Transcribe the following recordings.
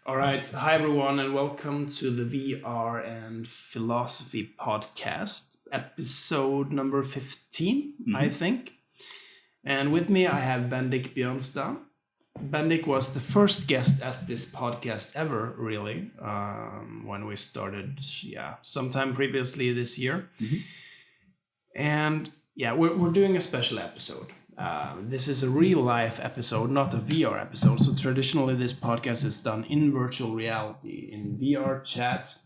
All right. Hi, everyone, and welcome to the VR and Philosophy podcast, episode number 15, I think. And with me, I have Bendik Bjørnstad. Bendik was the first guest at this podcast ever, really, when we started, sometime previously this year. And we're doing a special episode. This is a real life episode, not a VR episode. So traditionally, this podcast is done in virtual reality, in VRChat,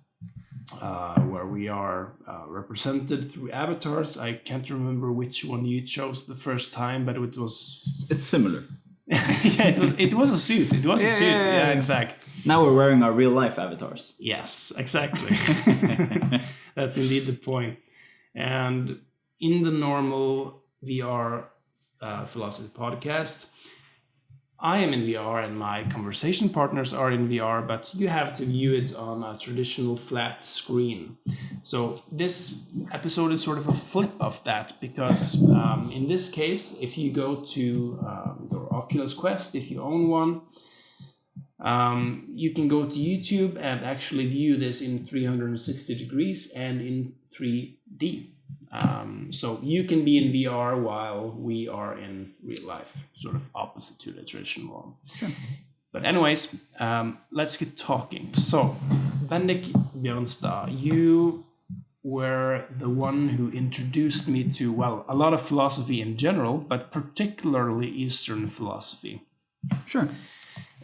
where we are represented through avatars. I can't remember which one you chose the first time, but it's similar. It was a suit. It was a suit. Yeah, in fact. Now we're wearing our real life avatars. Yes, exactly. That's indeed the point. And in the normal VR philosophy podcast, I am in VR and my conversation partners are in VR, but you have to view it on a traditional flat screen. So this episode is sort of a flip of that because in this case, if you go to your Oculus Quest, if you own one, you can go to YouTube and actually view this in 360 degrees and in 3D. So you can be in VR while we are in real life, sort of opposite to the traditional one. Sure. But anyways, let's get talking. So, Bendik Bjørnstad, you were the one who introduced me to, well, a lot of philosophy in general, but particularly Eastern philosophy. Sure.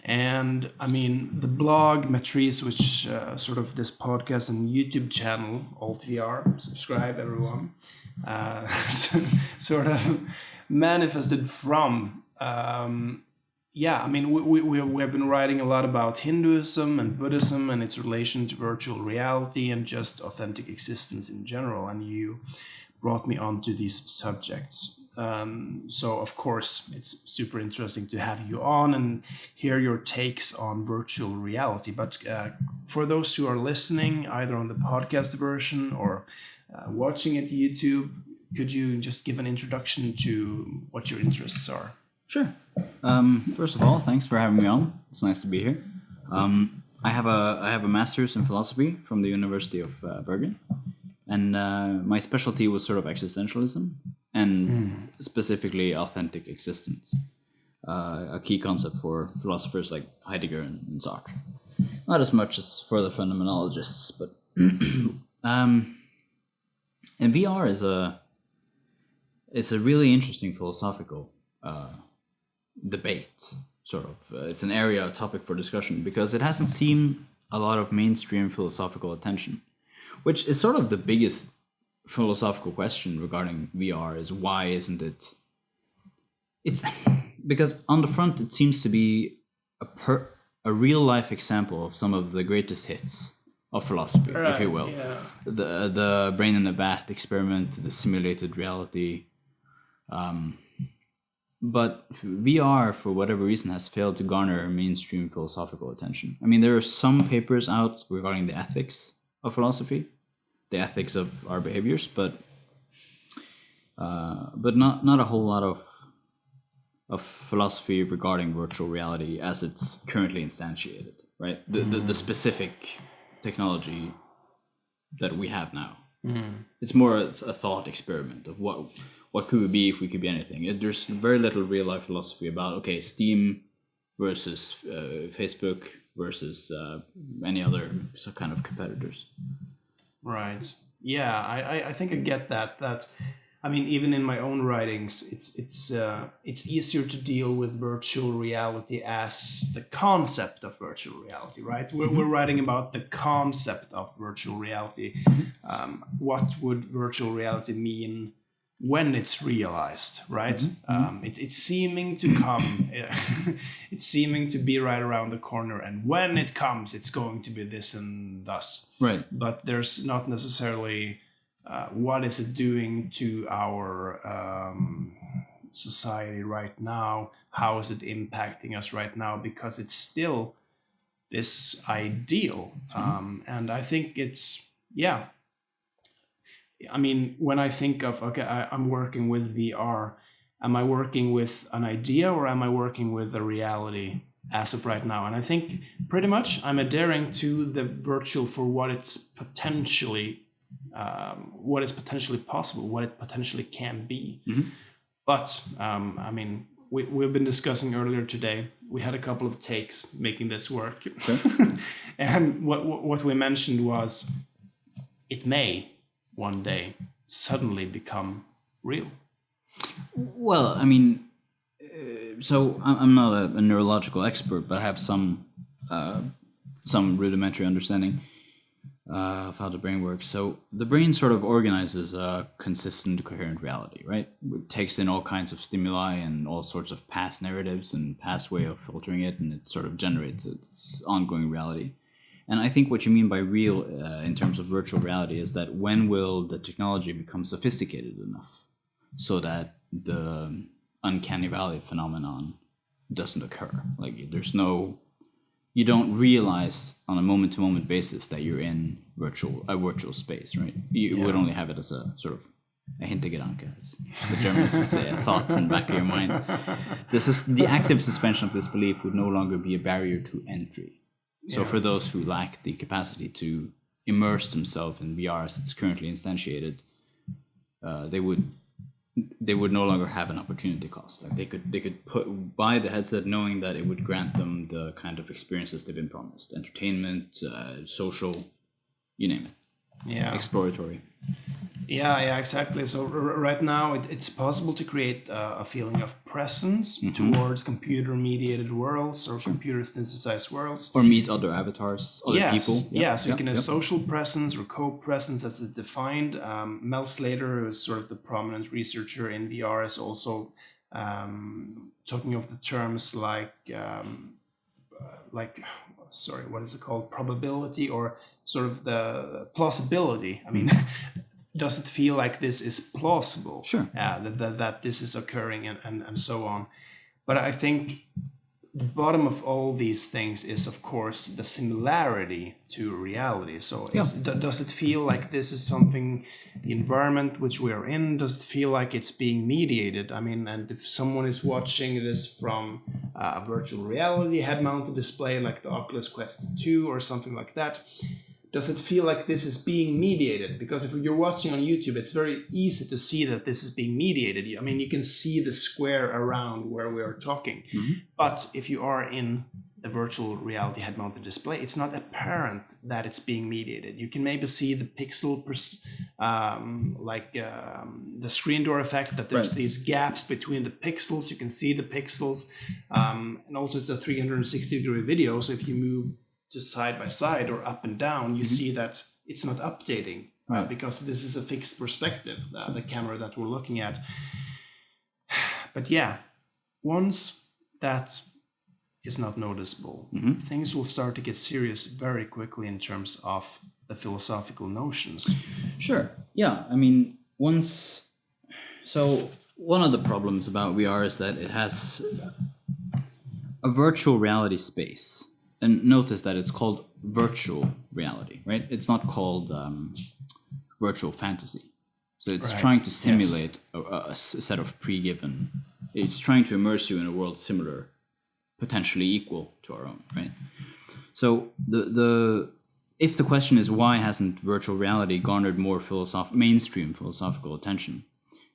And I mean, the blog Matrice, which sort of this podcast and YouTube channel, AltVR, subscribe everyone, sort of manifested from. I mean, we have been writing a lot about Hinduism and Buddhism and its relation to virtual reality and just authentic existence in general. And you brought me onto these subjects. So, of course, it's super interesting to have you on and hear your takes on virtual reality. But for those who are listening, either on the podcast version or watching at YouTube, could you just give an introduction to what your interests are? Sure. First of all, thanks for having me on. It's nice to be here. I have a master's in philosophy from the University of Bergen, and my specialty was sort of existentialism. And specifically authentic existence, a key concept for philosophers like Heidegger and Sartre. Not as much as for the phenomenologists, but and VR is a really interesting philosophical debate. Sort of, it's an area, a topic for discussion because it hasn't seen a lot of mainstream philosophical attention, which is sort of the biggest philosophical question regarding VR is why isn't it? It's because on the front it seems to be a real life example of some of the greatest hits of philosophy, if you will. Yeah. The brain in a vat experiment, the simulated reality. But VR, for whatever reason, has failed to garner mainstream philosophical attention. I mean, there are some papers out regarding the ethics of philosophy, the ethics of our behaviors, but not a whole lot of philosophy regarding virtual reality as it's currently instantiated, right? The specific technology that we have now. It's more a thought experiment of what could we be if we could be anything. There's very little real life philosophy about Steam versus Facebook versus any other kind of competitors. Right. Yeah, I think I get that. That, I mean, even in my own writings, it's easier to deal with virtual reality as the concept of virtual reality, right? We're writing about the concept of virtual reality. What would virtual reality mean when it's realized, right? It's seeming to come. It's seeming to be right around the corner, and when it comes, it's going to be this and thus. Right. But there's not necessarily what is it doing to our society right now? How is it impacting us right now? Because it's still this ideal, and I think it's I mean, when I think of, I'm working with VR, am I working with an idea or am I working with a reality? as of right now. And I think pretty much I'm adhering to the virtual for what it's potentially, what is potentially possible, what it potentially can be. But I mean, we've been discussing earlier today. We had a couple of takes making this work, and what we mentioned was it may one day suddenly become real. Well, I mean, so I'm not a neurological expert, but I have some rudimentary understanding of how the brain works. So the brain sort of organizes a consistent, coherent reality, right? It takes in all kinds of stimuli and all sorts of past narratives and past way of filtering it, and it sort of generates its ongoing reality. And I think what you mean by real in terms of virtual reality is that when will the technology become sophisticated enough so that the uncanny valley phenomenon doesn't occur? Like you don't realize on a moment-to-moment basis that you're in a virtual space, right? You would only have it as a sort of a Hintergedanke, as the Germans would say, thoughts in the back of your mind. The active suspension of this belief would no longer be a barrier to entry. So for those who lack the capacity to immerse themselves in VR as it's currently instantiated, they would no longer have an opportunity cost. Like they could buy the headset knowing that it would grant them the kind of experiences they've been promised: entertainment, social, you name it, exploratory. Yeah, exactly. So right now it's possible to create a feeling of presence towards computer-mediated worlds or computer-synthesized worlds. Or meet other avatars, other people. So you can have social presence or co-presence as it's defined. Mel Slater, who is sort of the prominent researcher in VR, is also talking of the terms like what is it called? Probability, or sort of the plausibility. I mean, does it feel like this is plausible? Sure. That this is occurring and so on. But I think the bottom of all these things is, of course, the similarity to reality. So does it feel like this is something, the environment which we are in, does it feel like it's being mediated? I mean, and if someone is watching this from a virtual reality head-mounted display like the Oculus Quest 2 or something like that, does it feel like this is being mediated? Because if you're watching on YouTube, it's very easy to see that this is being mediated. I mean, you can see the square around where we are talking. But if you are in the virtual reality head-mounted display, it's not apparent that it's being mediated. You can maybe see the pixel, the screen door effect, that there's these gaps between the pixels. You can see the pixels. And also it's a 360-degree video, so if you move just side by side or up and down, you see that it's not updating because this is a fixed perspective, the camera that we're looking at. But once that is not noticeable, things will start to get serious very quickly in terms of the philosophical notions. Sure. Yeah. I mean, so one of the problems about VR is that it has a virtual reality space. And notice that it's called virtual reality, right? It's not called virtual fantasy. So it's trying to simulate a set of pre-given. It's trying to immerse you in a world similar, potentially equal to our own, right? So if the question is why hasn't virtual reality garnered more mainstream philosophical attention,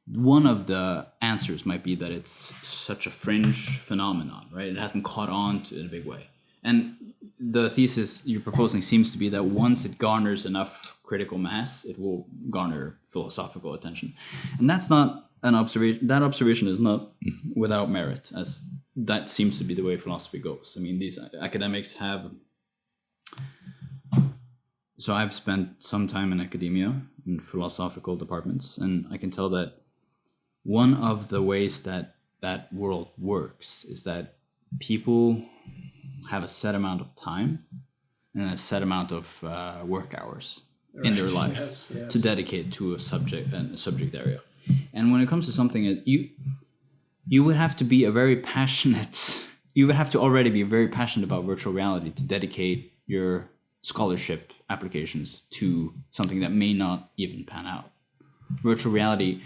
one of the answers might be that it's such a fringe phenomenon, right? It hasn't caught on in a big way. And the thesis you're proposing seems to be that once it garners enough critical mass, it will garner philosophical attention. And that's not an observation. That observation is not without merit, as that seems to be the way philosophy goes. I mean, these academics have... So I've spent some time in academia, in philosophical departments, and I can tell that one of the ways that that world works is that people have a set amount of time and a set amount of work hours in their life to dedicate to a subject and a subject area. And when it comes to something that you would have to be you would have to already be very passionate about virtual reality to dedicate your scholarship applications to something that may not even pan out. Virtual reality,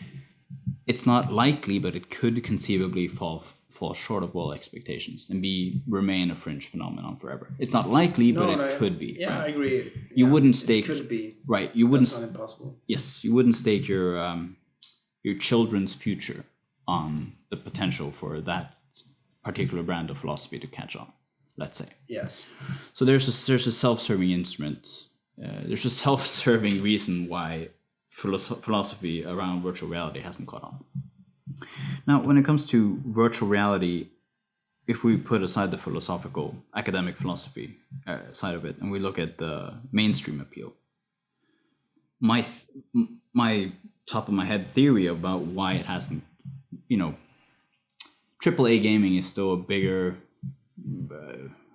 it's not likely, but it could conceivably fall fall short of all expectations and remain a fringe phenomenon forever. It's not likely, but it could be. Yeah, right? I agree. You wouldn't stake. It could be. Right. You wouldn't. That's not impossible. Yes, you wouldn't stake your children's future on the potential for that particular brand of philosophy to catch on. Let's say. Yes. So there's a self-serving instrument. There's a self-serving reason why philosophy around virtual reality hasn't caught on. Now, when it comes to virtual reality, if we put aside the philosophical, academic philosophy side of it, and we look at the mainstream appeal, my top of my head theory about why it hasn't, AAA gaming is still a bigger,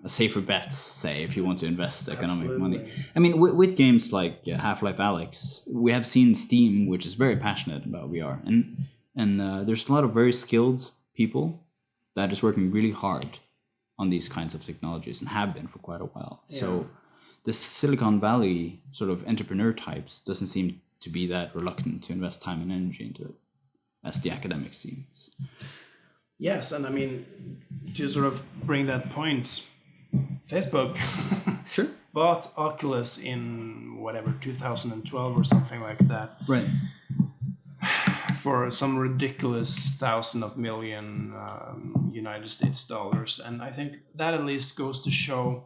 a safer bet, say, if you want to invest economic money. I mean, with games like Half-Life Alyx, we have seen Steam, which is very passionate about VR, and there's a lot of very skilled people that is working really hard on these kinds of technologies and have been for quite a while. Yeah. So the Silicon Valley sort of entrepreneur types doesn't seem to be that reluctant to invest time and energy into it as the academic seems. Yes, and I mean, to sort of bring that point, Facebook sure bought Oculus in 2012 or something like that. Right. For some ridiculous $1,000 million United States dollars. And I think that at least goes to show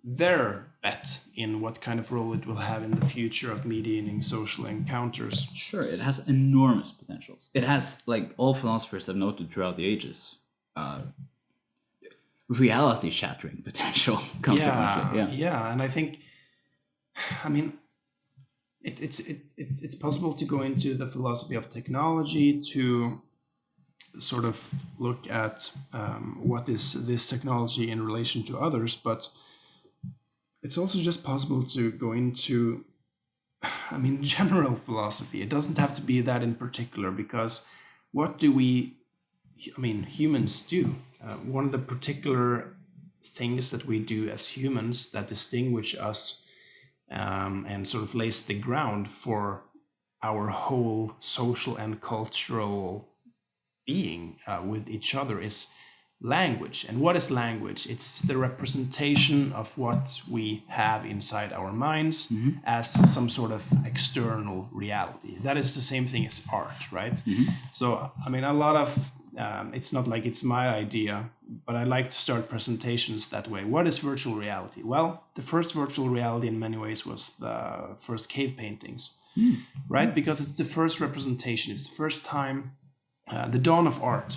their bet in what kind of role it will have in the future of mediating social encounters. Sure, it has enormous potentials. It has, like all philosophers have noted throughout the ages, reality-shattering potential consequently. Yeah, and I think, I mean, it's possible to go into the philosophy of technology to sort of look at what is this technology in relation to others, but it's also just possible to go into, I mean, general philosophy. It doesn't have to be that in particular, because what do humans do? One of the particular things that we do as humans that distinguish us and sort of lays the ground for our whole social and cultural being with each other is language. And what is language? It's the representation of what we have inside our minds as some sort of external reality. That is the same thing as art, right? So, I mean, a lot of, it's not like it's my idea, but I like to start presentations that way. What is virtual reality? Well, the first virtual reality in many ways was the first cave paintings, right? Because it's the first representation. It's the first time. The dawn of art,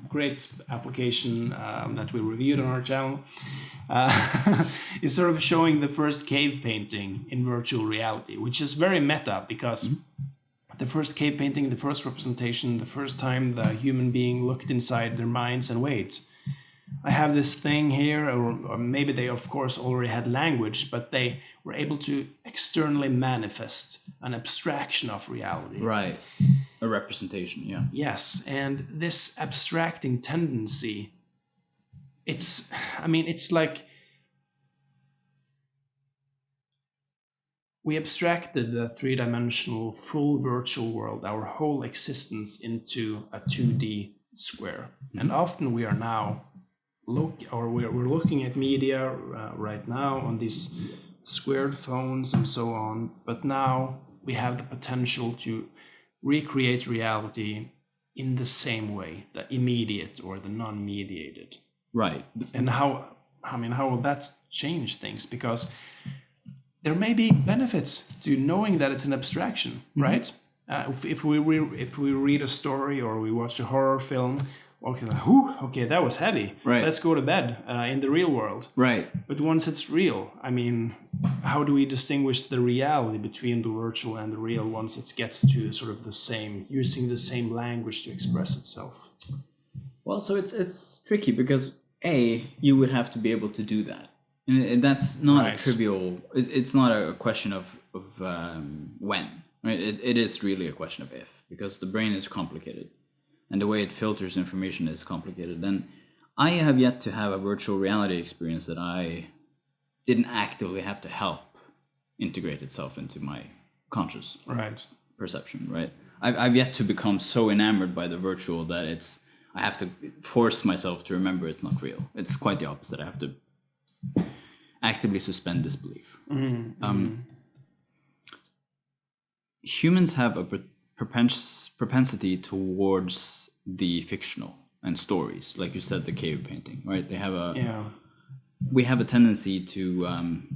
great application that we reviewed on our channel, is sort of showing the first cave painting in virtual reality, which is very meta, because the first cave painting, the first representation, the first time the human being looked inside their minds and wait, I have this thing here, or maybe they of course already had language, but they were able to externally manifest an abstraction of reality. Right. A representation, yeah. Yes, and this abstracting tendency, it's like we abstracted the three-dimensional full virtual world, our whole existence, into a 2D square. And often we are now we're looking at media right now on these squared phones and so on, but now we have the potential to recreate reality in the same way, the immediate or the non-mediated. Right. And how will that change things? Because there may be benefits to knowing that it's an abstraction, right? If we read a story or we watch a horror film, okay, that was heavy. Right. Let's go to bed in the real world. Right. But once it's real, I mean, how do we distinguish the reality between the virtual and the real once it gets to sort of the same, using the same language to express itself? Well, so it's tricky because you would have to be able to do that, and that's not a trivial. It's not a question of when. Right. It is really a question of if, because the brain is complicated. And the way it filters information is complicated. And I have yet to have a virtual reality experience that I didn't actively have to help integrate itself into my conscious perception, right? I've yet to become so enamored by the virtual that I have to force myself to remember it's not real. It's quite the opposite. I have to actively suspend disbelief. Humans have a propensity towards the fictional and stories, like you said, the cave painting, right? They have we have a tendency to.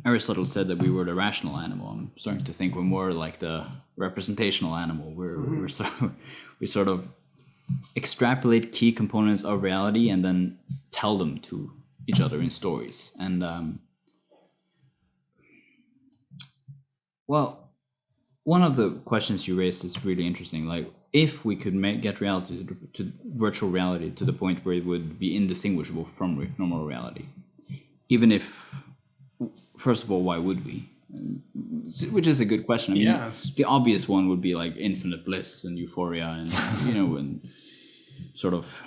Aristotle said that we were the rational animal. I'm starting to think we're more like the representational animal. We sort of extrapolate key components of reality and then tell them to each other in stories. And well, one of the questions you raised is really interesting. Like, if we could get reality to virtual reality to the point where it would be indistinguishable from normal reality, even if, first of all, why would we? Which is a good question. I mean, the obvious one would be like infinite bliss and euphoria, and and sort of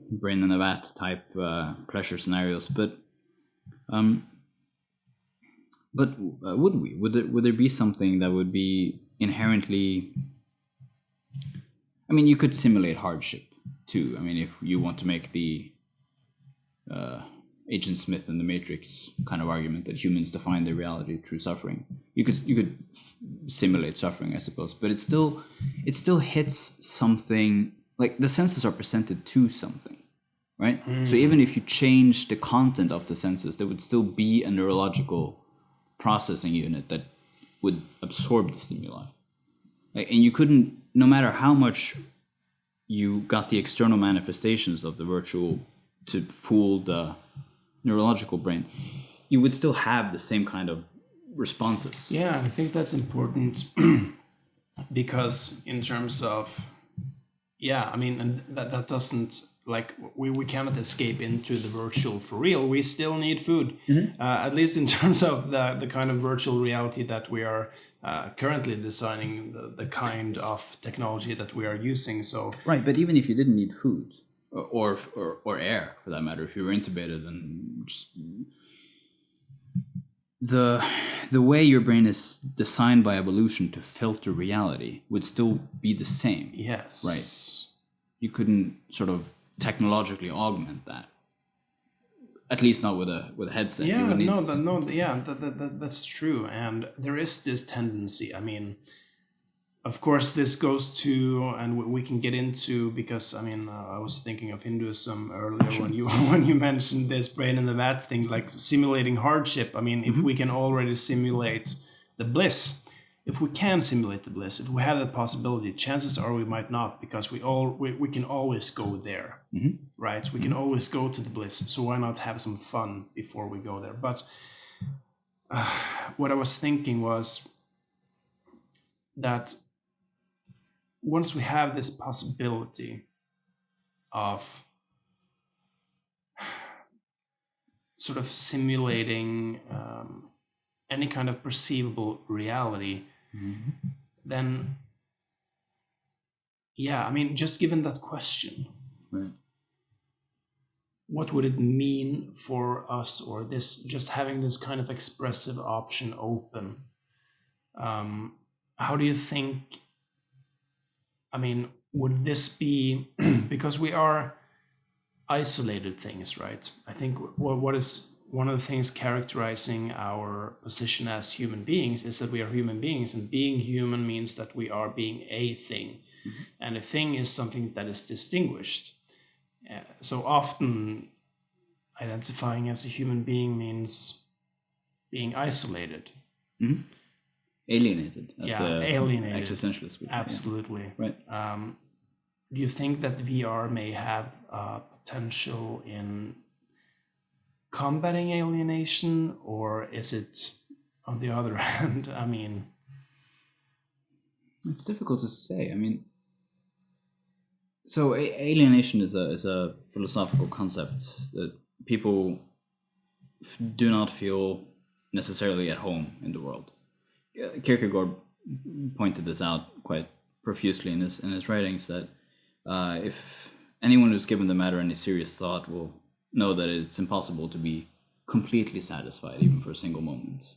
brain in a vat type pleasure scenarios. But would we? Would there be something that would be inherently? I mean, you could simulate hardship too. I mean, if you want to make the Agent Smith and the Matrix kind of argument that humans define their reality through suffering, you could simulate suffering, I suppose, but it still hits something. Like, the senses are presented to something, right? So even if you change the content of the senses, there would still be a neurological processing unit that would absorb the stimuli. Like, and you couldn't, no matter how much you got the external manifestations of the virtual to fool the neurological brain, you would still have the same kind of responses. Yeah, I think that's important because in terms of, I mean, and that doesn't, like, we cannot escape into the virtual for real. We still need food, at least in terms of the kind of virtual reality that we are currently designing, the kind of technology that we are using. So right, but even if you didn't need food or air, for that matter, if you were intubated and just, the way your brain is designed by evolution to filter reality would still be the same. Yes. Right. You couldn't sort of technologically augment that. At least not with a headset. Yeah, that's true. And there is this tendency. I mean, of course, this goes to, and we can get into, because I mean, I was thinking of Hinduism earlier when you mentioned this brain in the vat thing, like simulating hardship. I mean, if we can already simulate the bliss, if we can simulate the bliss, if we have that possibility, chances are we might not, because we can always go there, right? We can always go to the bliss. So why not have some fun before we go there? But what I was thinking was that once we have this possibility of sort of simulating any kind of perceivable reality, then, I mean, just given that question, right, what would it mean for us, or this, just having this kind of expressive option open? How do you think, I mean, would this be, because we are isolated things, right? I think what is one of the things characterizing our position as human beings is that we are human beings, and being human means that we are being a thing. And a thing is something that is distinguished. So often identifying as a human being means being isolated. Alienated, as the alienated. Existentialists would say. Absolutely. Yeah. Right. Do you think that VR may have potential in combating alienation, or is it on the other hand? I mean, it's difficult to say. I mean, so alienation is a philosophical concept that people do not feel necessarily at home in the world. Kierkegaard pointed this out quite profusely in his writings, that if anyone who's given the matter any serious thought will know that it's impossible to be completely satisfied even for a single moment,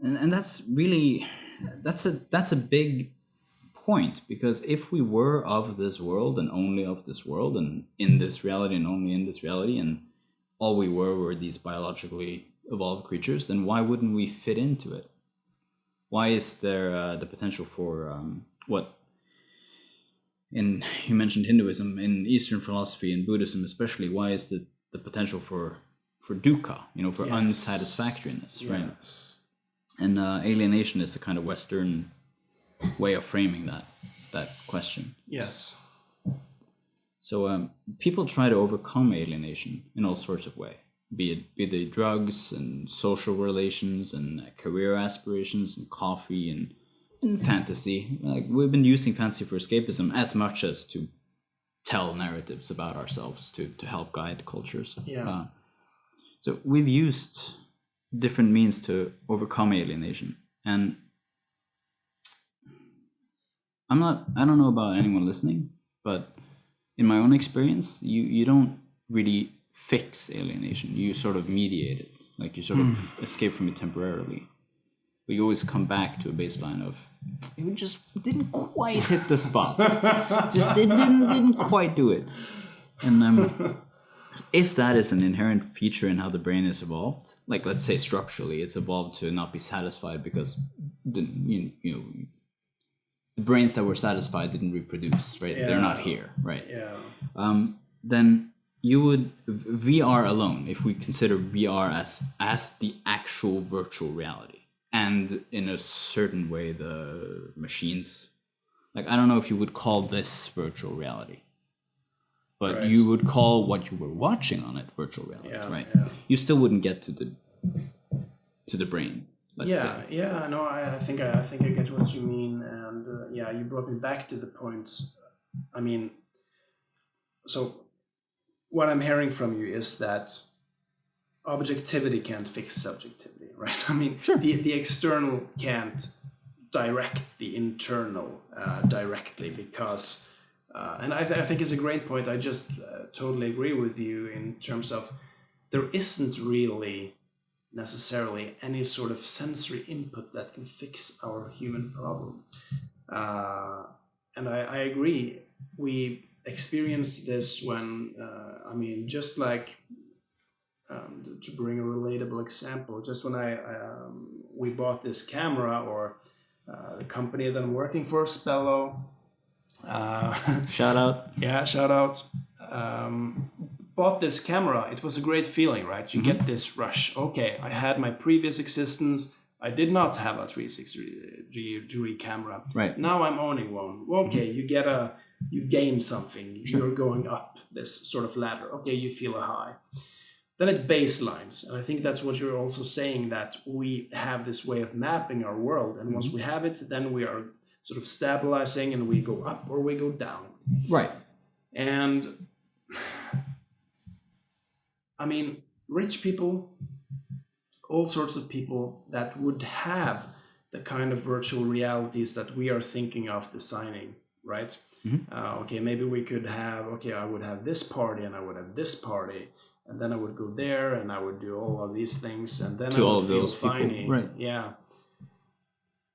and that's really that's a big point, because if we were of this world and only of this world and in this reality and only in this reality, and all we were these biologically evolved creatures, then why wouldn't we fit into it? Why is there the potential for you mentioned Hinduism, in Eastern philosophy and Buddhism especially, why is the potential for dukkha, for unsatisfactoriness, right? Yes. And alienation is the kind of Western way of framing that question. Yes. So people try to overcome alienation in all sorts of ways, be they drugs and social relations and career aspirations and coffee and fantasy. Like, we've been using fantasy for escapism as much as to tell narratives about ourselves to help guide cultures. Yeah. So we've used different means to overcome alienation, and I don't know about anyone listening, but in my own experience, you don't really fix alienation. You sort of mediate it, like you sort of escape from it temporarily. But you always come back to a baseline of, it just didn't quite hit the spot. It didn't quite do it. And if that is an inherent feature in how the brain is evolved, like let's say structurally, it's evolved to not be satisfied because the brains that were satisfied didn't reproduce, right? Yeah. They're not here, right? Yeah. Then you would, VR alone, if we consider VR as the actual virtual reality, and in a certain way the machines, like I don't know if you would call this virtual reality, but right. You would call what you were watching on it virtual reality, right? Yeah. You still wouldn't get to the brain. Let's say. Yeah. No, I think I get what you mean, and you brought me back to the points. I mean, so what I'm hearing from you is that objectivity can't fix subjectivity, right? I mean, sure. The external can't direct the internal directly, because, and I think it's a great point. I just totally agree with you in terms of there isn't really necessarily any sort of sensory input that can fix our human problem. And I agree. We experienced this when, just like, to bring a relatable example, just when we bought this camera, or the company that I'm working for, Spello. Shout out. Yeah, shout out. Bought this camera. It was a great feeling, right? You get this rush. Okay, I had my previous existence. I did not have a 360-degree camera. Right. Now I'm owning one. Okay, you gain something. Sure. You're going up this sort of ladder. Okay, you feel a high. Then it baselines. And I think that's what you're also saying, that we have this way of mapping our world. And once we have it, then we are sort of stabilizing, and we go up or we go down. Right. And I mean, rich people, all sorts of people that would have the kind of virtual realities that we are thinking of designing, right? Okay, maybe we could have, I would have this party and I would have this party, and then I would go there and I would do all of these things, and then I would feel fine. Right. Yeah.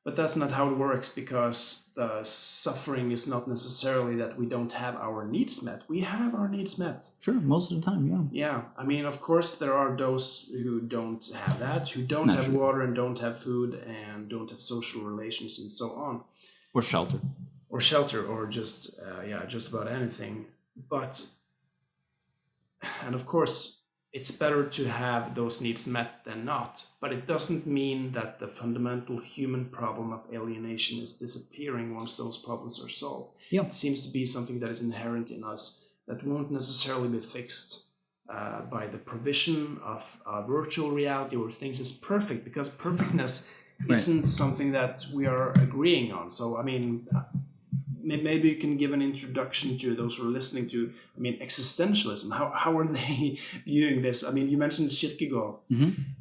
But that's not how it works, because the suffering is not necessarily that we don't have our needs met. We have our needs met. Sure, most of the time, yeah. Yeah, I mean, of course, there are those who don't have that, who don't have water and don't have food and don't have social relations and so on. Or shelter. Or just, just about anything. And of course, it's better to have those needs met than not, but it doesn't mean that the fundamental human problem of alienation is disappearing once those problems are solved. Yeah. It seems to be something that is inherent in us that won't necessarily be fixed by the provision of virtual reality where things is perfect, because perfectness isn't something that we are agreeing on. So, I mean, maybe you can give an introduction to those who are listening to, existentialism. How are they viewing this? I mean, you mentioned Kierkegaard,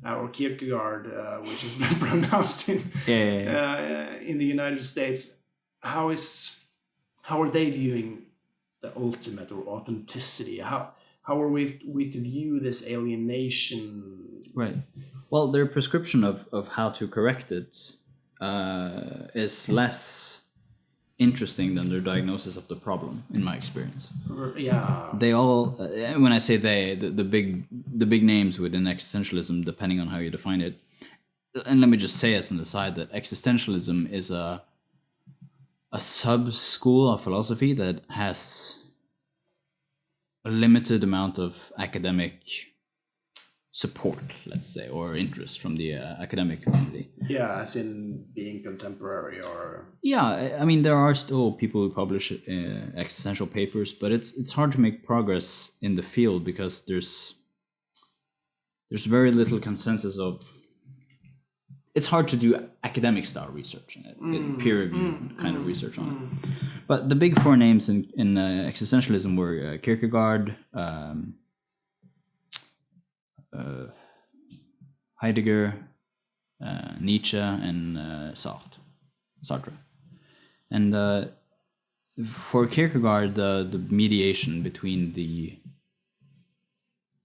or Kierkegaard, which is pronounced in the United States. How are they viewing the ultimate, or authenticity? How are we to view this alienation? Right. Well, their prescription of how to correct it is less interesting than their diagnosis of the problem, in my experience. Yeah. They all, when I say they, the big names within existentialism, depending on how you define it. And let me just say as an aside that existentialism is a sub-school of philosophy that has a limited amount of academic support, let's say, or interest from the academic community. Yeah, as in being contemporary or... Yeah, I mean, there are still people who publish existential papers, but it's hard to make progress in the field because there's very little consensus of... It's hard to do academic style research in it, peer reviewed kind of research on it. But the big four names in existentialism were Kierkegaard, Heidegger, Nietzsche, and Sartre. And for Kierkegaard, the mediation between the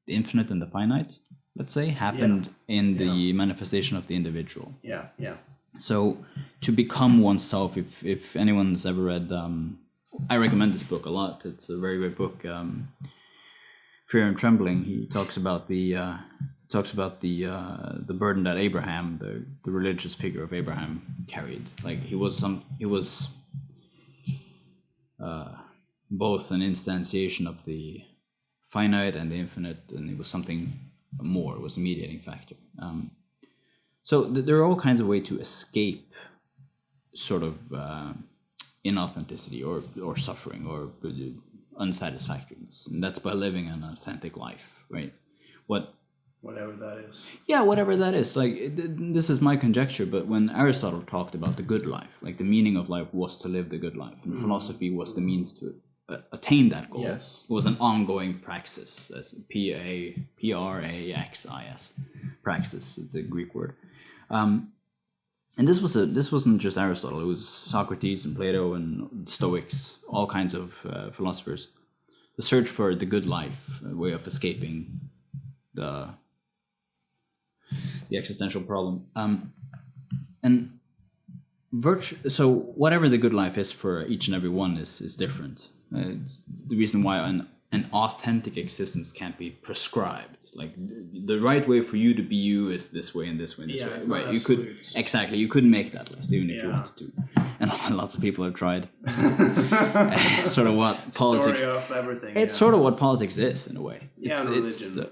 infinite and the finite, let's say, happened in the manifestation of the individual. Yeah. So to become oneself, if anyone's ever read, I recommend this book a lot. It's a very great book. Fear and Trembling. He talks about the burden that Abraham, the religious figure of Abraham, carried. Like he was both an instantiation of the finite and the infinite, and it was something more. It was a mediating factor. So there are all kinds of ways to escape sort of inauthenticity or suffering or unsatisfactoriness, and that's by living an authentic life, right? Whatever that is. Yeah, whatever that is. Like this is my conjecture, but when Aristotle talked about the good life, like the meaning of life was to live the good life, and philosophy was the means to attain that goal. Yes. It was an ongoing praxis, as praxis, praxis. It's a Greek word. And this wasn't just Aristotle. It was Socrates and Plato and Stoics, all kinds of philosophers. The search for the good life, a way of escaping the existential problem. And virtue. So whatever the good life is for each and every one is different. It's the reason why an authentic existence can't be prescribed. Like the right way for you to be you is this way and this way and this way. Right? You couldn't make that list even if you wanted to. And lots of people have tried. It's sort of what politics. Story of everything. It's sort of what politics is in a way. It's religion.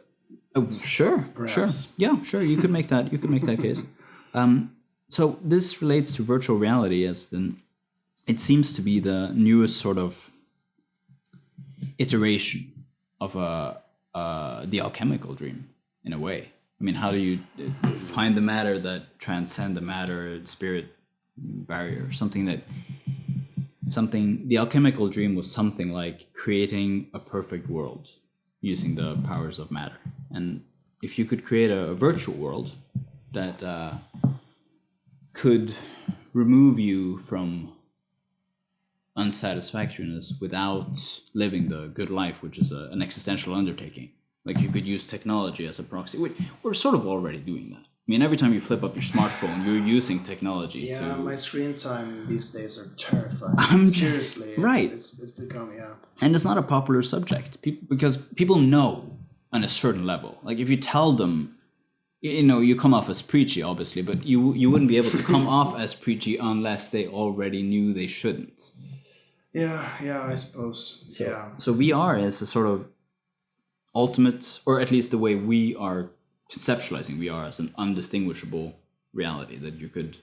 Sure. Yeah, sure. You could make that. You could make that case. So this relates to virtual reality as it seems to be the newest sort of iteration of the alchemical dream in a way. I mean, how do you find the matter that transcend the matter spirit barrier? The alchemical dream was something like creating a perfect world using the powers of matter. And if you could create a virtual world that could remove you from unsatisfactoriness without living the good life, which is an existential undertaking. Like you could use technology as a proxy. We're sort of already doing that. I mean, every time you flip up your smartphone, you're using technology to... Yeah, my screen time these days are terrifying. Seriously. It's become, And it's not a popular subject because people know on a certain level. Like if you tell them, you come off as preachy, obviously, but you wouldn't be able to come off as preachy unless they already knew they shouldn't. Yeah, I suppose. So VR is a sort of ultimate, or at least the way we are conceptualizing VR as an undistinguishable reality that you could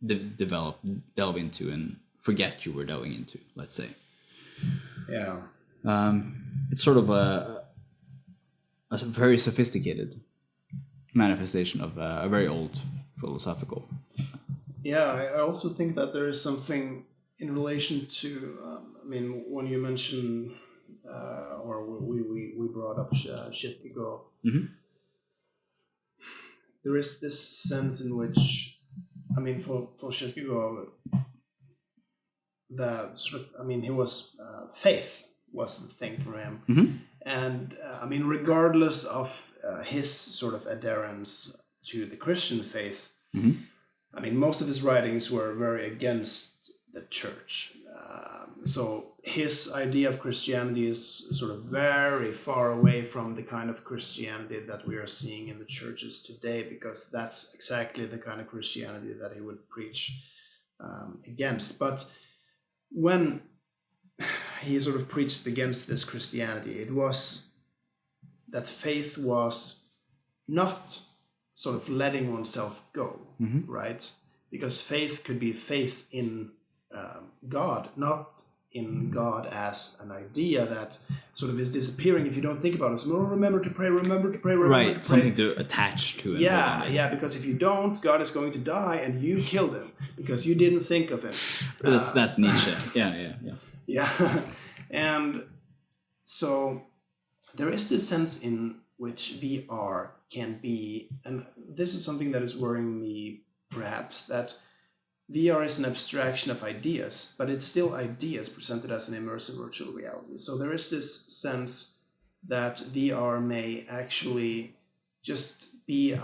delve into and forget you were delving into, let's say. Yeah. It's sort of a very sophisticated manifestation of a very old philosophical. Yeah, I also think that there is something in relation to, when you mention, or we brought up Kierkegaard, there is this sense in which, for Kierkegaard, that sort of, he was, faith was the thing for him. Mm-hmm. And, regardless of his sort of adherence to the Christian faith, most of his writings were very against the church. So his idea of Christianity is sort of very far away from the kind of Christianity that we are seeing in the churches today, because that's exactly the kind of Christianity that he would preach against. But when he sort of preached against this Christianity, it was that faith was not sort of letting oneself go, right? Because faith could be faith in God, not in God as an idea that sort of is disappearing if you don't think about it. So remember to pray, remember to pray, remember to pray. Right, something to attach to it. Yeah, because if you don't, God is going to die and you killed him because you didn't think of him. That's Nietzsche. Yeah. Yeah, and so there is this sense in which VR can be, and this is something that is worrying me perhaps, that VR is an abstraction of ideas, but it's still ideas presented as an immersive virtual reality. So there is this sense that VR may actually just be,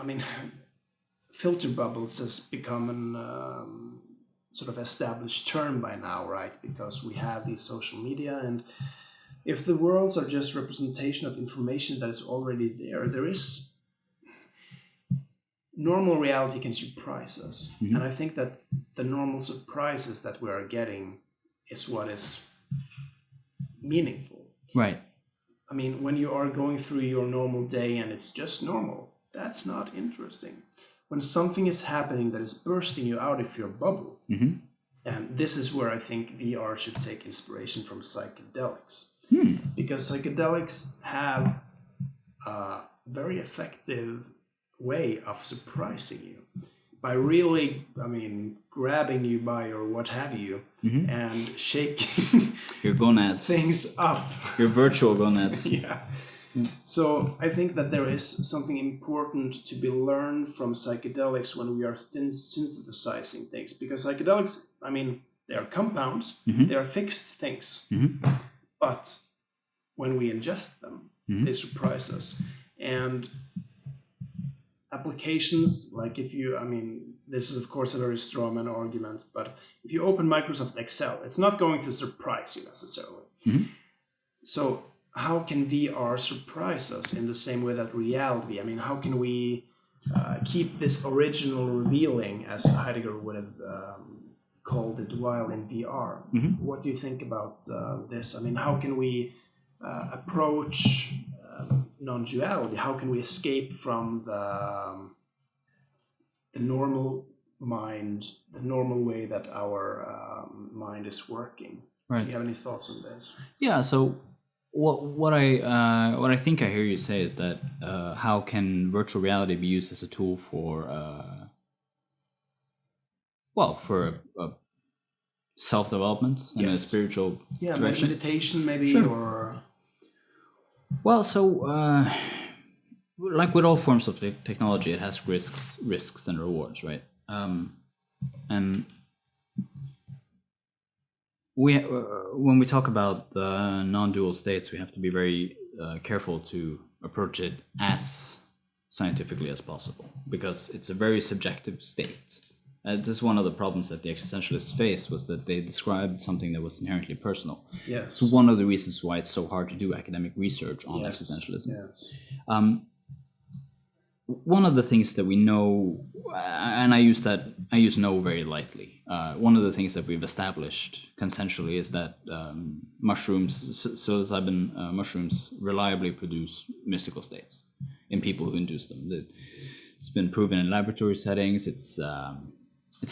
filter bubbles has become an sort of established term by now, right? Because we have these social media, and if the worlds are just representation of information that is already there, there is normal reality can surprise us. And I think that the normal surprises that we are getting is what is meaningful. Right. When you are going through your normal day and it's just normal, that's not interesting. When something is happening that is bursting you out of your bubble, and this is where I think VR should take inspiration from psychedelics. Because psychedelics have a very effective way of surprising you by really, grabbing you by your what have you and shaking your gonads, things up, your virtual gonads. Yeah. So I think that there is something important to be learned from psychedelics when we are synthesizing things, because psychedelics, they are compounds, they are fixed things, but when we ingest them, they surprise us. And applications, like if you, this is of course a very strawman argument, but if you open Microsoft Excel, it's not going to surprise you necessarily. So how can VR surprise us in the same way that reality? How can we keep this original revealing, as Heidegger would have called it, while in VR? What do you think about this? How can we approach non-duality? How can we escape from the normal mind, the normal way that our mind is working? Right. Do you have any thoughts on this? Yeah. So what I think I hear you say is that how can virtual reality be used as a tool for a self-development and a spiritual direction? Meditation maybe, sure. Or well, so like with all forms of technology, it has risks and rewards, right? And when we talk about the non-dual states, we have to be very careful to approach it as scientifically as possible, because it's a very subjective state. This is one of the problems that the existentialists faced, was that they described something that was inherently personal. Yes. So one of the reasons why it's so hard to do academic research on existentialism. Yes. One of the things that we know, and I use know very lightly. One of the things that we've established consensually is that psilocybin mushrooms reliably produce mystical states in people who induce them. It's been proven in laboratory settings. It's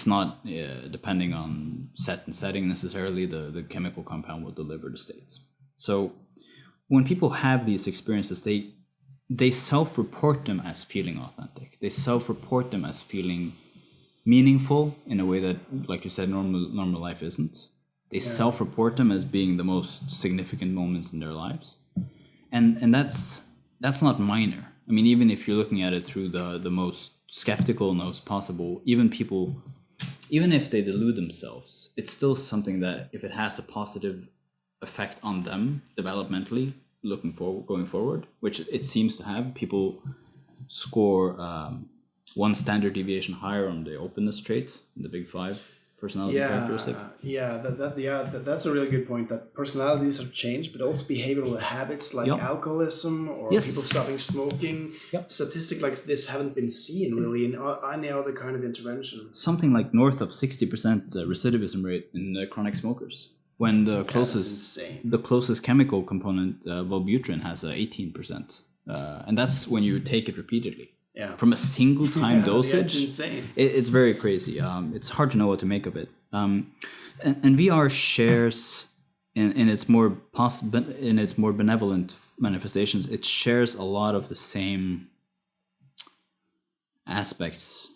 not depending on set and setting necessarily. The chemical compound will deliver the states. So when people have these experiences, they self-report them as feeling authentic. They self-report them as feeling meaningful in a way that, like you said, normal life isn't. They self-report them as being the most significant moments in their lives, and that's not minor. Even if you're looking at it through the most skeptical nose possible, even if they delude themselves, it's still something that, if it has a positive effect on them developmentally, going forward, which it seems to have, people score one standard deviation higher on the openness trait in the Big Five personality characteristic. That's a really good point. That personalities have changed, but also behavioral habits like alcoholism or people stopping smoking. Statistics like this haven't been seen really in any other kind of intervention. Something like north of 60% recidivism rate in chronic smokers. When the closest chemical component, Wellbutrin, has 18%, and that's when you take it repeatedly. Yeah. From a single time dosage. It's insane. It's very crazy. It's hard to know what to make of it. And VR shares in its more benevolent manifestations. It shares a lot of the same aspects,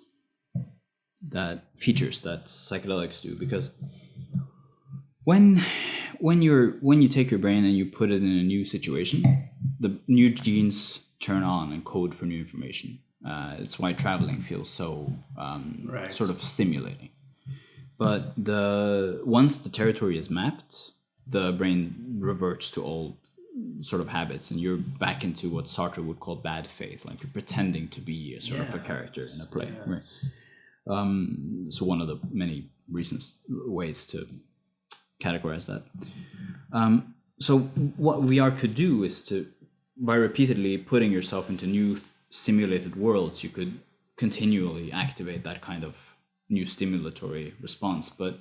features that psychedelics do, because when you take your brain and you put it in a new situation, the new genes turn on and code for new information. It's why traveling feels so sort of stimulating. But once the territory is mapped, the brain reverts to old sort of habits, and you're back into what Sartre would call bad faith, like you're pretending to be a sort of a character in a play. Yes. Right? So one of the many ways to categorize that. So what VR could do is by repeatedly putting yourself into new simulated worlds, you could continually activate that kind of new stimulatory response. But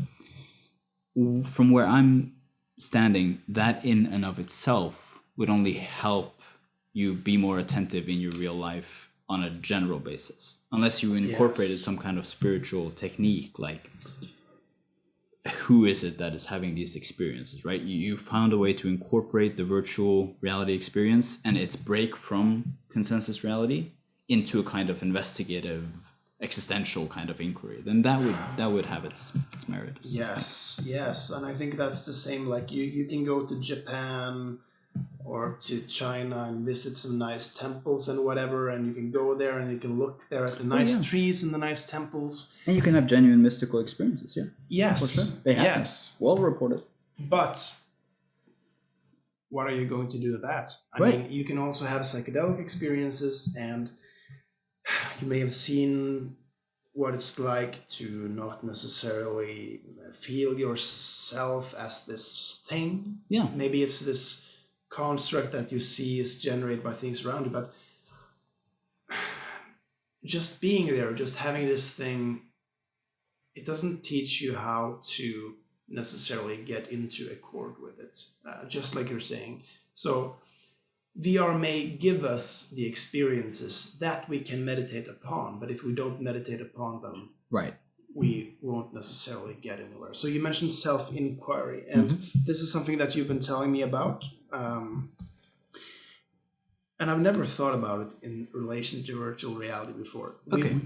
from where I'm standing, that in and of itself would only help you be more attentive in your real life on a general basis, unless you incorporated some kind of spiritual technique, like who is it that is having these experiences, right? You found a way to incorporate the virtual reality experience and its break from consensus reality into a kind of investigative, existential kind of inquiry. Then that would have its merit. Yes, and I think that's the same. Like you can go to Japan or to China and visit some nice temples and whatever, and you can go there and you can look there at the nice trees and the nice temples. And you can have genuine mystical experiences, Yes. For sure. They happen. Yes. Well reported. But what are you going to do with that? I mean, you can also have psychedelic experiences, and you may have seen what it's like to not necessarily feel yourself as this thing. Yeah. Maybe it's this construct that you see is generated by things around you, but just being there, just having this thing, it doesn't teach you how to necessarily get into accord with it, just like you're saying. So VR may give us the experiences that we can meditate upon, but if we don't meditate upon them, we won't necessarily get anywhere. So you mentioned self-inquiry, and this is something that you've been telling me about. And I've never thought about it in relation to virtual reality before.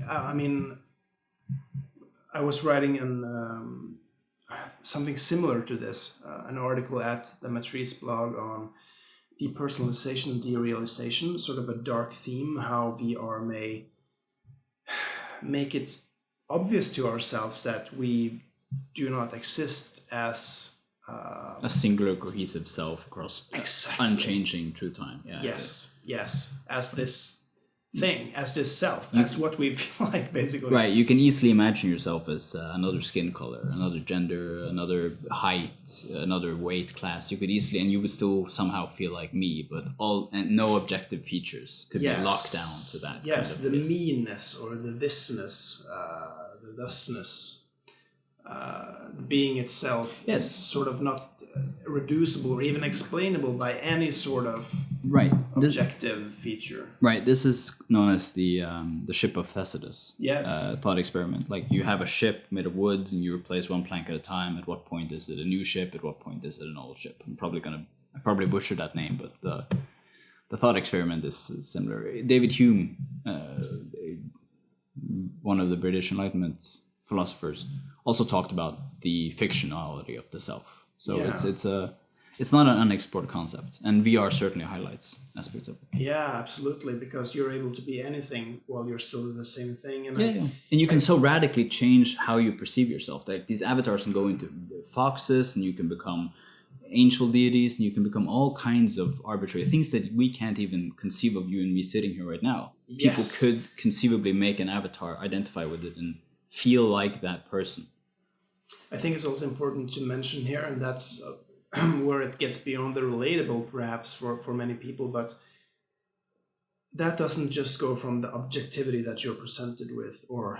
I mean, I was writing something similar to this, an article at the Matrice blog on depersonalization and derealization, sort of a dark theme, how VR may make it obvious to ourselves that we do not exist as a singular cohesive self across unchanging through time. Yes, as this thing, as this self. That's what we feel like, basically. Right, you can easily imagine yourself as another skin color, another gender, another height, another weight class. You could easily, and you would still somehow feel like me, but no objective features could be locked down to that. Yes, kind of the meanness or the thisness, the thusness. The being itself is sort of not reducible or even explainable by any sort of objective feature. Right. This is known as the ship of Theseus. Thought experiment. Like you have a ship made of wood and you replace one plank at a time. At what point is it a new ship? At what point is it an old ship? I probably butchered that name, but the thought experiment is similar. David Hume, one of the British Enlightenment philosophers, also talked about the fictionality of the self. So it's not an unexplored concept, and VR certainly highlights aspects of it. Yeah, absolutely, because you're able to be anything while you're still the same thing. And and you can so radically change how you perceive yourself. Like these avatars can go into foxes, and you can become angel deities, and you can become all kinds of arbitrary things that we can't even conceive of you and me sitting here right now. People could conceivably make an avatar, identify with it, and feel like that person. I think it's also important to mention here, and that's where it gets beyond the relatable, perhaps, for many people, but that doesn't just go from the objectivity that you're presented with, or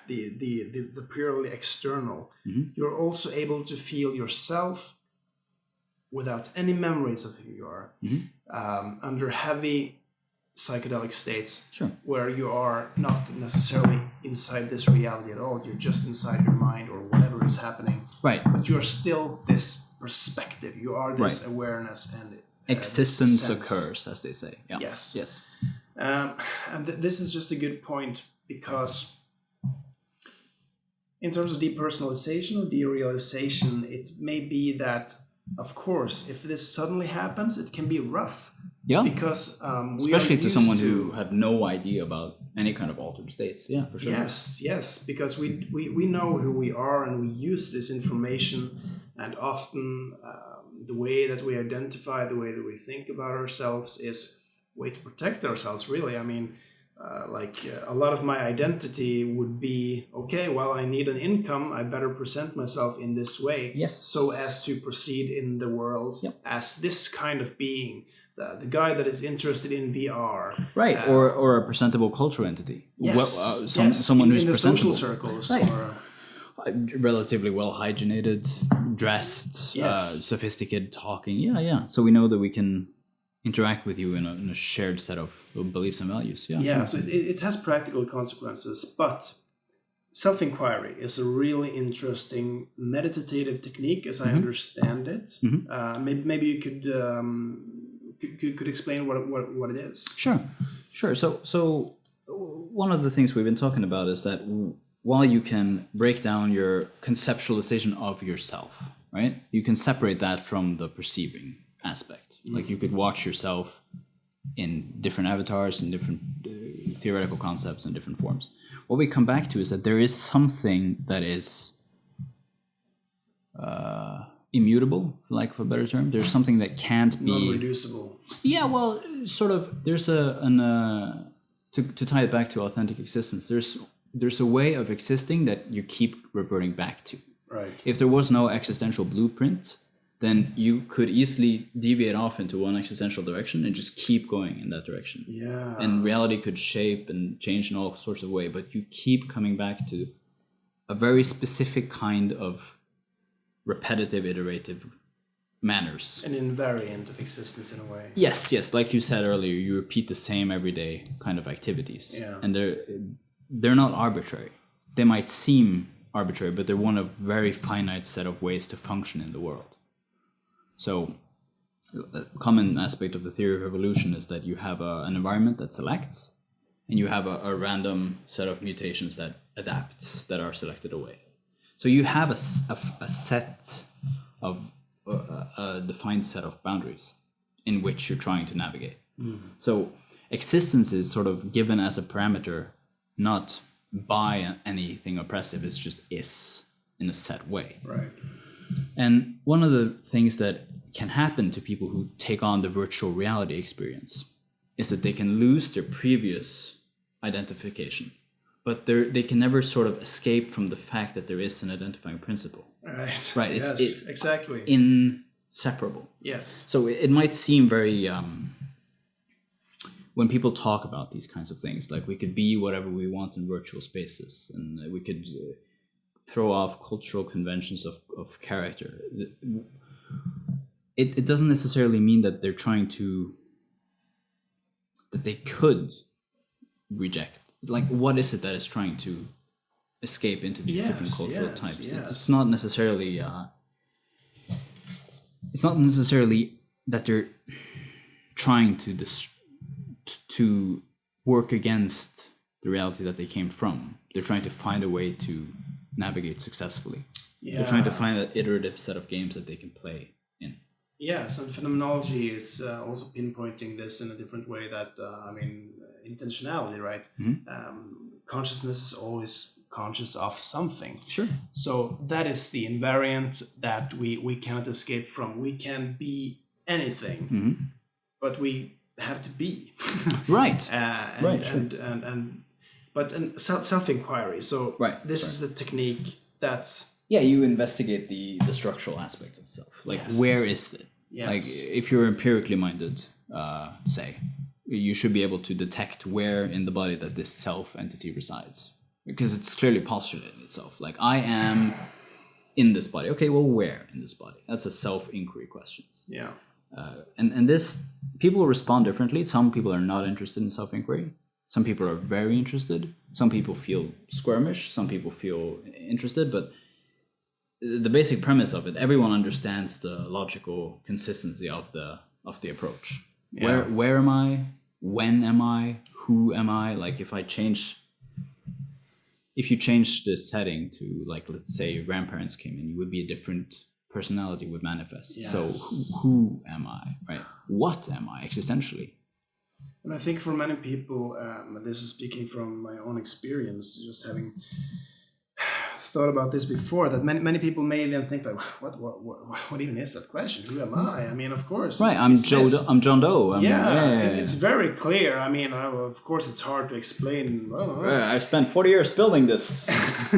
the purely external. You're also able to feel yourself without any memories of who you are, under heavy psychedelic states, where you are not necessarily inside this reality at all. You're just inside your mind or whatever is happening. Right. But you're still this perspective. You are this awareness and existence occurs, as they say. Yeah. Yes. And this is just a good point, because in terms of depersonalization or derealization, it may be that, of course, if this suddenly happens, it can be rough. Yeah. Because especially to someone who had no idea about any kind of altered states. Yeah, for sure. Yes, because we know who we are, and we use this information, and often the way that we identify, the way that we think about ourselves is a way to protect ourselves, really. I mean, a lot of my identity would be, okay, well, I need an income, I better present myself in this way, so as to proceed in the world as this kind of being, the guy that is interested in VR, right? Or a presentable cultural entity. Someone who's in the presentable. social circles, right. Or relatively well hygienated, dressed, sophisticated, talking. Yeah. So we know that we can interact with you in a shared set of beliefs and values. So it has practical consequences, but self-inquiry is a really interesting meditative technique, as I understand it. Maybe you could explain what it is. Sure. So one of the things we've been talking about is that while you can break down your conceptualization of yourself, right, you can separate that from the perceiving aspect. Like you could watch yourself in different avatars and different theoretical concepts and different forms. What we come back to is that there is something that is immutable, for lack of a better term. There's something that can't be non-reducible. Yeah, well, sort of. There's to tie it back to authentic existence. There's a way of existing that you keep reverting back to. Right. If there was no existential blueprint, then you could easily deviate off into one existential direction and just keep going in that direction. Yeah. And reality could shape and change in all sorts of ways, but you keep coming back to a very specific kind of repetitive, iterative manners. An invariant of existence in a way. Yes. Like you said earlier, you repeat the same everyday kind of activities. Yeah. And they're not arbitrary. They might seem arbitrary, but they're one of very finite set of ways to function in the world. So a common aspect of the theory of evolution is that you have an environment that selects, and you have a random set of mutations that adapts, that are selected away. So you have a set of a defined set of boundaries in which you're trying to navigate. So existence is sort of given as a parameter, not by anything oppressive. It's just is in a set way. Right. And one of the things that can happen to people who take on the virtual reality experience is that they can lose their previous identification, but they can never sort of escape from the fact that there is an identifying principle. Right. It's exactly inseparable. Yes. So it might seem very when people talk about these kinds of things, like we could be whatever we want in virtual spaces, and we could throw off cultural conventions of character. It doesn't necessarily mean that they're trying to, that they could reject. Like, what is it that is trying to escape into these different cultural types? Yes. It's not necessarily. It's not necessarily that they're trying to work against the reality that they came from. They're trying to find a way to navigate successfully. Yeah. They're trying to find an iterative set of games that they can play in. Yes, and phenomenology is also pinpointing this in a different way that, intentionality, right? Consciousness is always conscious of something. Sure. So that is the invariant that we cannot escape from. We can be anything, but we have to be. Right. But self-inquiry. So right. This is a technique that's Yeah, you investigate the structural aspect of self. Like, where is it? Yes. Like, if you're empirically minded, say, you should be able to detect where in the body that this self entity resides. Because it's clearly postulating itself. Like, I am in this body. Okay, well, where in this body? That's a self-inquiry question. Yeah. And this, people respond differently. Some people are not interested in self-inquiry. Some people are very interested. Some people feel squirmish. Some people feel interested. But the basic premise of it, everyone understands the logical consistency of the approach. Yeah. Where am I? When am I? Who am I? Like, if you change this setting to, like, let's say grandparents came in, you would be a different personality would manifest. Yes. So who am I? Right? What am I existentially? And I think for many people, this is speaking from my own experience, just having thought about this before, that many people may even think like, what even is that question? Who am I? I mean, of course, right? I'm John Doe. It's very clear. I mean, of course, it's hard to explain. I spent 40 years building this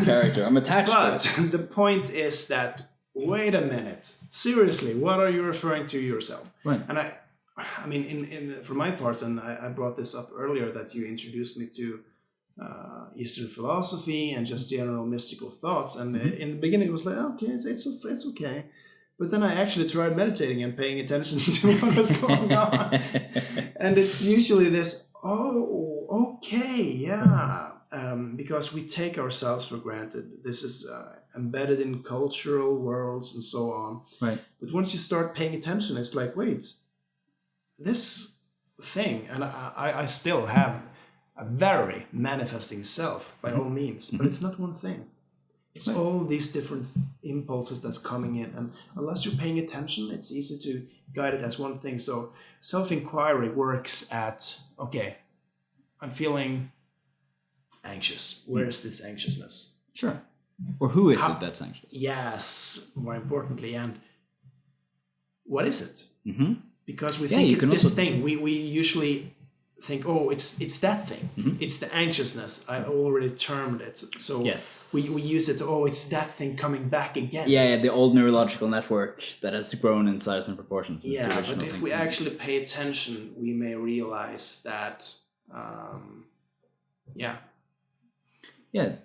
character. I'm attached to it. But the point is that, wait a minute, seriously, what are you referring to yourself? Right. And I mean, in for my parts, and I brought this up earlier, that you introduced me to Eastern philosophy and just general mystical thoughts. And in the beginning, it was like, okay, it's okay. But then I actually tried meditating and paying attention to what was going on. And it's usually this, because we take ourselves for granted. This is embedded in cultural worlds and so on. Right. But once you start paying attention, it's like, wait, this thing, and I still have a very manifesting self by all means, but it's not one thing. It's all these different impulses that's coming in, and unless you're paying attention, it's easy to guide it as one thing. So self-inquiry works at, okay, I'm feeling anxious. Where is this anxiousness? Sure. Or who is it that's anxious? Yes, more importantly, and what is it? Mm-hmm. Because we think it's this thing. We usually think, it's that thing. Mm-hmm. It's the anxiousness. I already termed it. So yes. we use it, it's that thing coming back again. Yeah, the old neurological network that has grown in size and proportions. Yeah, but if we actually pay attention, we may realize that, Yeah,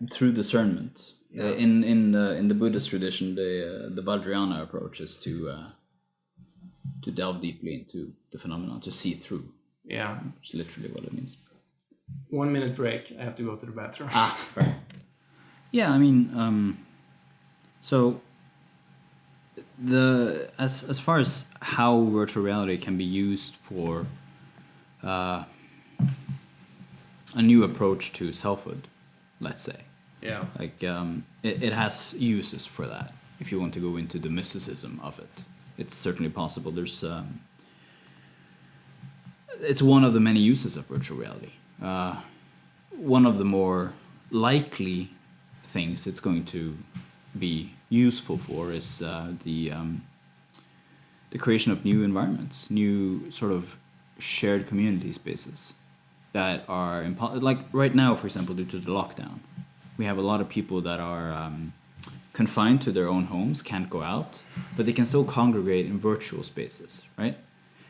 through discernment. Yeah. In the Buddhist tradition, the Vajrayana approach is to delve deeply into the phenomenon, to see through. Yeah. Which is literally what it means. 1 minute break. I have to go to the bathroom. Fair. Yeah, I mean, so as far as how virtual reality can be used for a new approach to selfhood, let's say. Yeah. Like, it has uses for that. If you want to go into the mysticism of it, it's certainly possible. There's it's one of the many uses of virtual reality. One of the more likely things it's going to be useful for is the creation of new environments, new sort of shared community spaces that are like right now, for example, due to the lockdown, we have a lot of people that are confined to their own homes, can't go out, but they can still congregate in virtual spaces, right?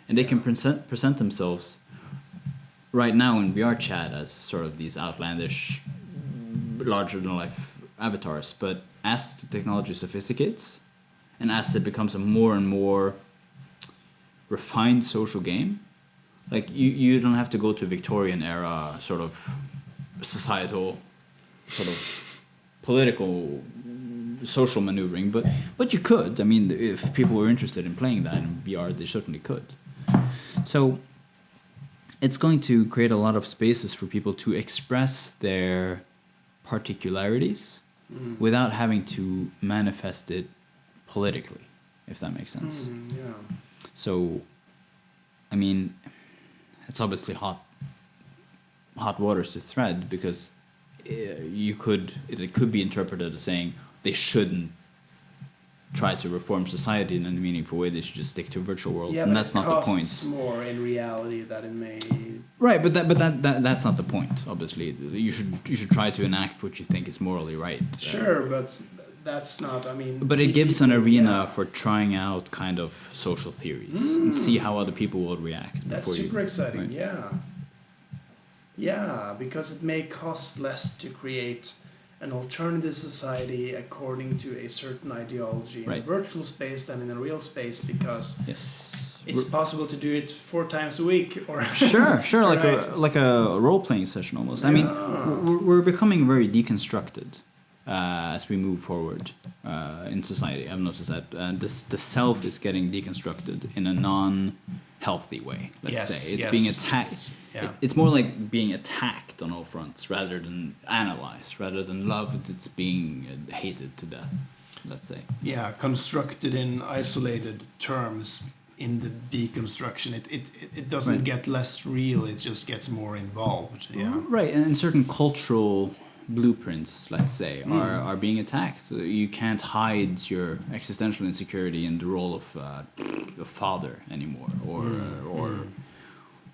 And they can present themselves right now in VRChat as sort of these outlandish, larger-than-life avatars. But as the technology sophisticates, and as it becomes a more and more refined social game, like you don't have to go to Victorian era sort of societal, sort of political, social maneuvering, but you could. I mean, if people were interested in playing that in VR, they certainly could. So it's going to create a lot of spaces for people to express their particularities without having to manifest it politically, if that makes sense. Yeah. So, I mean, it's obviously hot waters to thread, because it could be interpreted as saying they shouldn't try to reform society in any meaningful way. They should just stick to virtual worlds, and that's not the point. It costs more in reality than it may. Right, but that's not the point. Obviously, you should try to enact what you think is morally right. Sure, but that's not, I mean... But it gives an arena for trying out kind of social theories and see how other people will react. That's super exciting, right? Yeah. Yeah, because it may cost less to create an alternative society according to a certain ideology in a virtual space than in a real space, because it's possible to do it 4 times a week, or sure, like a role-playing session almost. I mean, we're becoming very deconstructed as we move forward in society. I've noticed that the self is getting deconstructed in a non-healthy way. Let's say it's being attacked. It's more like being attacked on all fronts rather than analyzed, rather than loved. It's being hated to death. Let's say. Yeah, constructed in isolated terms. In the deconstruction, it doesn't get less real. It just gets more involved. Yeah. Right, and certain cultural blueprints, let's say, are being attacked. So you can't hide your existential insecurity in the role of a father anymore,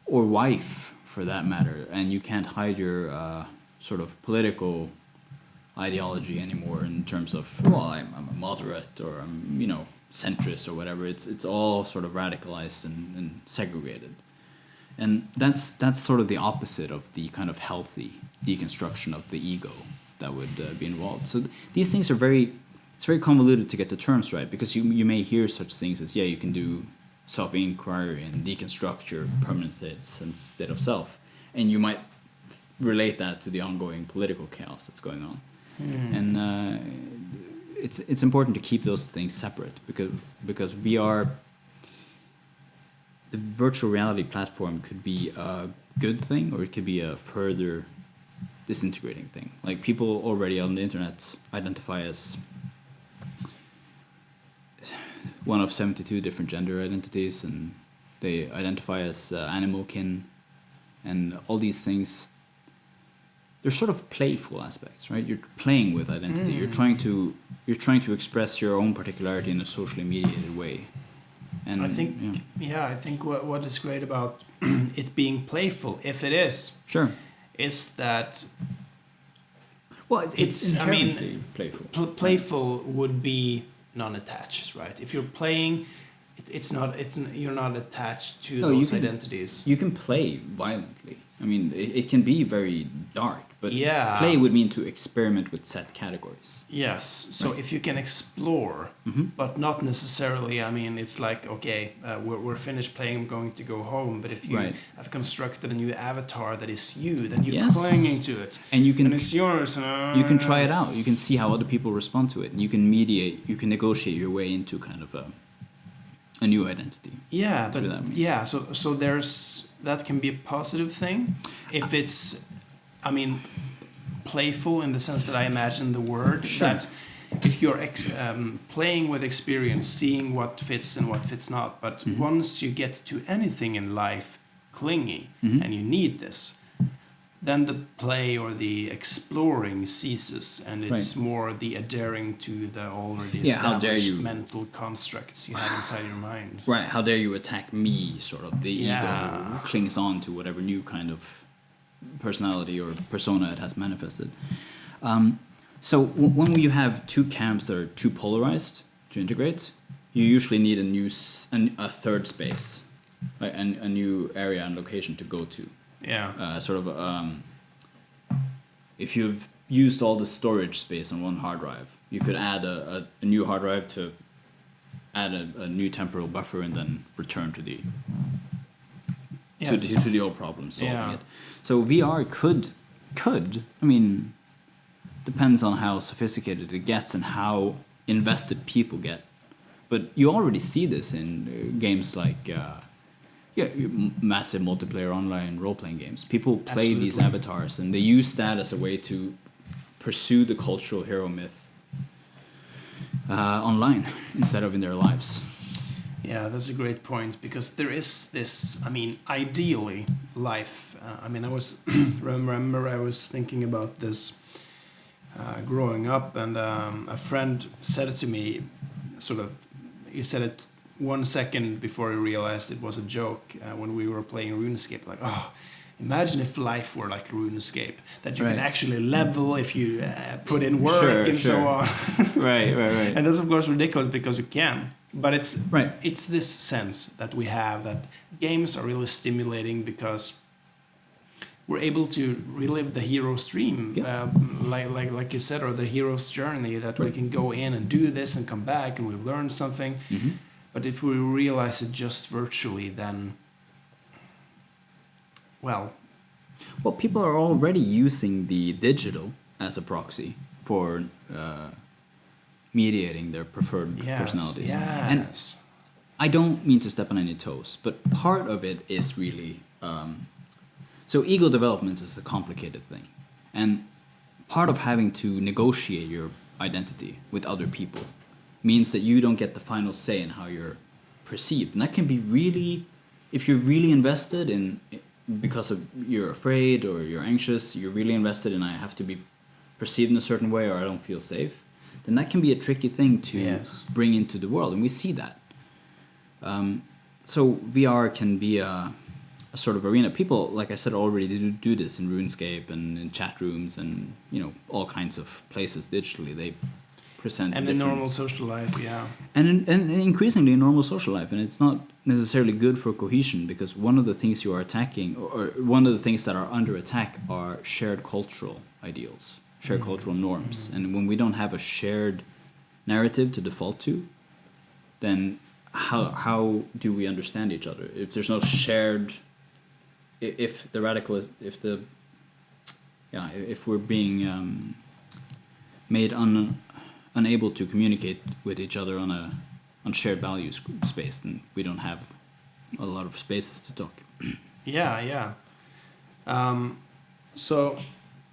or wife, for that matter, and you can't hide your sort of political ideology anymore in terms of, well, I'm a moderate, or I'm centrist or whatever. It's all sort of radicalized and segregated, and that's sort of the opposite of the kind of healthy deconstruction of the ego that would be involved. So these things are it's very convoluted to get the terms right, because you may hear such things as, you can do self-inquiry and deconstruct your permanent state of self, and you might relate that to the ongoing political chaos that's going on. And it's important to keep those things separate, because the virtual reality platform could be a good thing, or it could be a further disintegrating thing. Like, people already on the internet identify as one of 72 different gender identities, and they identify as animal kin, and all these things. They're sort of playful aspects, right? You're playing with identity. You're trying to express your own particularity in a socially mediated way. And I think what is great about it being playful, if it is, is that, well, it's I mean, playful. Playful would be non-attached, right? If you're playing, you're not attached to those identities. You can play violently. I mean, it can be very dark, but play would mean to experiment with set categories. Yes, so if you can explore, but not necessarily, I mean, it's like, okay, we're finished playing, I'm going to go home, but if you have constructed a new avatar that is you, then you're clinging to it, and it's yours. You can try it out, you can see how other people respond to it, and you can mediate, you can negotiate your way into kind of a new identity. Yeah, but so there's, that can be a positive thing if it's, I mean, playful in the sense that I imagine the word, that if you're playing with experience, seeing what fits and what fits not, but once you get to anything in life clingy, and you need this, then the play or the exploring ceases, and it's more the adhering to the already established mental constructs you have inside your mind. Right, how dare you attack me, sort of. The ego clings on to whatever new kind of personality or persona it has manifested. So when you have two camps that are too polarized to integrate, you usually need a third space, right? And a new area and location to go to. If you've used all the storage space on one hard drive, you could add a new hard drive to add a new temporal buffer, and then return to the to the old problem, solving it. So VR could, I mean, depends on how sophisticated it gets and how invested people get. But you already see this in games like massive multiplayer online role-playing games. People play these avatars, and they use that as a way to pursue the cultural hero myth online instead of in their lives. Yeah, that's a great point, because there is this, I mean, ideally, life. I mean, I was remember I was thinking about this growing up, and a friend said it to me, sort of, he said it 1 second before he realized it was a joke when we were playing RuneScape, like, oh, imagine if life were like RuneScape, that you can actually level if you put in work so on. right. And that's of course ridiculous because you can. But it's this sense that we have that games are really stimulating because we're able to relive the hero's dream, like you said, or the hero's journey, that we can go in and do this and come back and we've learned something. Mm-hmm. But if we realize it just virtually, then, well, people are already using the digital as a proxy for mediating their preferred personalities. Yes. And I don't mean to step on any toes, but part of it is really... so ego development is a complicated thing. And part of having to negotiate your identity with other people means that you don't get the final say in how you're perceived. And that can be really... If you're really invested in... Because you're afraid or you're anxious, you're really invested in I have to be perceived in a certain way or I don't feel safe, then that can be a tricky thing to bring into the world, and we see that. So VR can be a sort of arena. People, like I said, already do this in RuneScape and in chat rooms and all kinds of places digitally. They present and in normal social life, and increasingly in normal social life, and it's not necessarily good for cohesion because one of the things you are attacking, or one of the things that are under attack, are shared cultural ideals. Shared cultural norms. And when we don't have a shared narrative to default to, then how do we understand each other? If there's no shared... If we're being made unable to communicate with each other on shared values space, then we don't have a lot of spaces to talk. Yeah. So...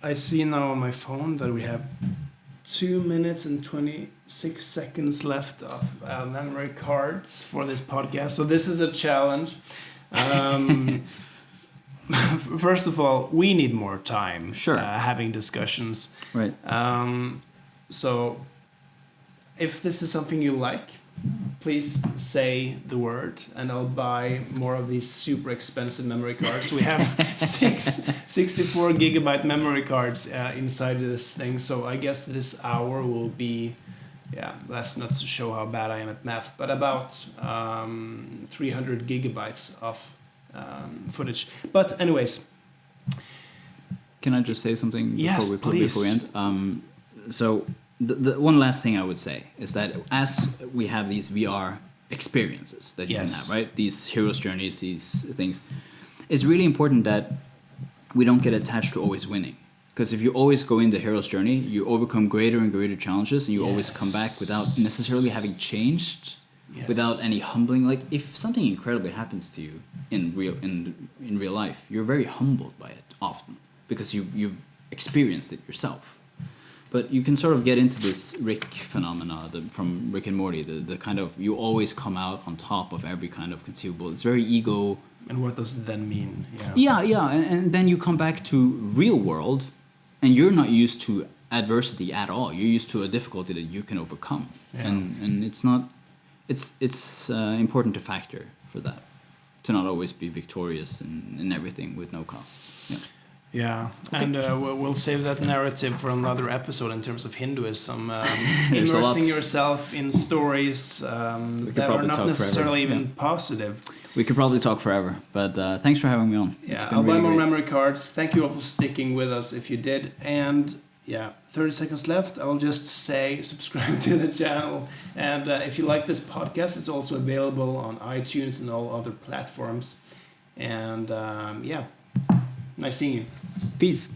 I see now on my phone that we have 2 minutes and 26 seconds left of memory cards for this podcast. So this is a challenge. First of all, we need more time having discussions. Right. So if this is something you like, please say the word and I'll buy more of these super expensive memory cards. We have 64 gigabyte memory cards inside this thing. So I guess this hour will be, that's not to show how bad I am at math, but about 300 gigabytes of footage. But anyways. Can I just say something before we end? So the one last thing I would say is that as we have these VR experiences that you can have, right? These hero's journeys, these things, it's really important that we don't get attached to always winning. Because if you always go in the hero's journey, you overcome greater and greater challenges, and you always come back without necessarily having changed, without any humbling. Like if something incredibly happens to you in real life, you're very humbled by it often because you've experienced it yourself. But you can sort of get into this Rick phenomena from Rick and Morty, the kind of, you always come out on top of every kind of conceivable. It's very ego. And what does it then mean? Yeah. And then you come back to real world, and you're not used to adversity at all. You're used to a difficulty that you can overcome. Yeah. And it's not, it's important to factor for that, to not always be victorious in everything with no cost. Yeah. Yeah, okay. And we'll save that narrative for another episode in terms of Hinduism. Immersing yourself in stories that are not necessarily even positive. We could probably talk forever, but thanks for having me on. Yeah, I'll buy more memory cards. Thank you all for sticking with us if you did. And 30 seconds left. I'll just say subscribe to the channel. And if you like this podcast, it's also available on iTunes and all other platforms. And nice seeing you. Peace.